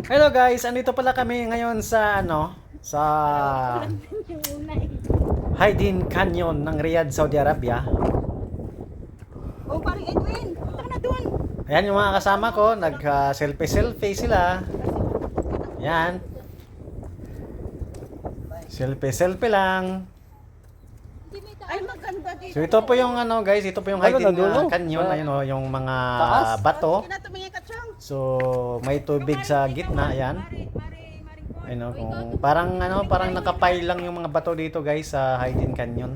Hello guys, andito pala kami ngayon sa sa Hiding Canyon ng Riyadh, Saudi Arabia. Oh, parang Edwin, punta ka na dun. Ayan yung mga kasama ko, nag-selfie sila. Ayan. Selfie lang. Ay, maganda dito. So ito po yung guys, ito po yung Hiding Canyon, ayun yung mga bato. Sige na, tumingin ka, Chong. So may tubig sa gitna, ayan. Ayun kung parang nakapile lang yung mga bato dito guys sa Hiding Canyon.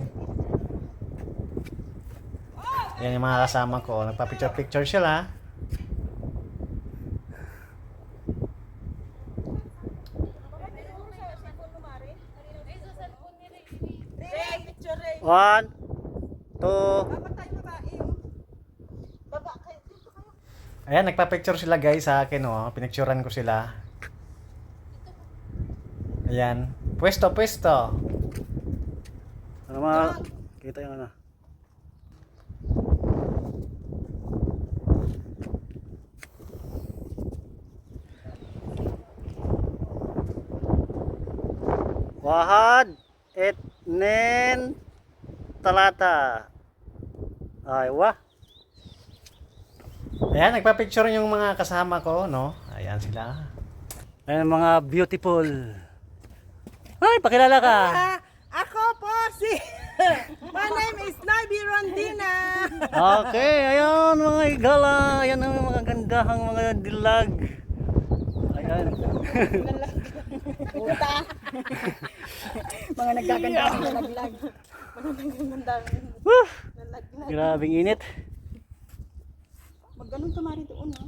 Yan yung mga kasama ko, nagpa-picture sila. Ray, picture Ray. 1, 2. Baba tayo, babae. Baba kayo, dito kayo. Ayan, nagpa-picture sila guys sa akin, pinicturean ko sila. Ayan, pwesto. Ano mga, kita yung ano. Wahad, Etnen, Talata. Ay, wah. Ayan, nagpa-picture yung mga kasama ko, no? Ayan sila. Ayan mga beautiful. Ay, pakilala ka. Ako po si... My name is Nabi Rondina. Okay, ayan mga igala. Ayan ang mga gandahang mga dilag. Ayan. Puta. Mga naggaganda ng nalaglag. Mga naggaganda ng Woo! nalaglag. Grabing init. Magganong tumari doon, no?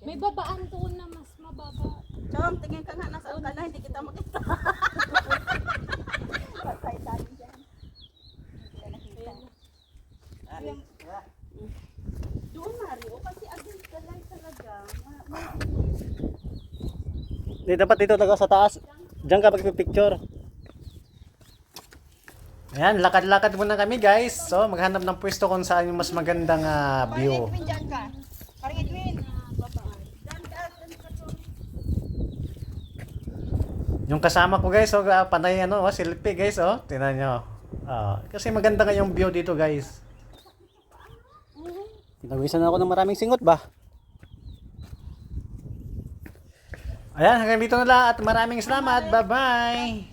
May babaan doon na mas mababa. Chong, tingin ka nga, nasa ka na, hindi kita makita. Patay tayo dyan. Hindi na nakita. Doon, Mario, kasi agad talay talaga. Di dapat dito talaga sa taas. Diyan ka magpipicture. Ayan, lakad-lakad muna kami guys. So, maghanap ng pwesto kung saan yung mas magandang view. Parang Edwin, dyan ka. Parang Edwin. Dyan ka, Chong. Yung kasama ko guys, panay selfie guys, tingnan nyo. Kasi maganda nga yung view dito guys. Pinawisan ako ng maraming singot ba? Ayan, hanggang dito na lang at maraming salamat. Bye-bye!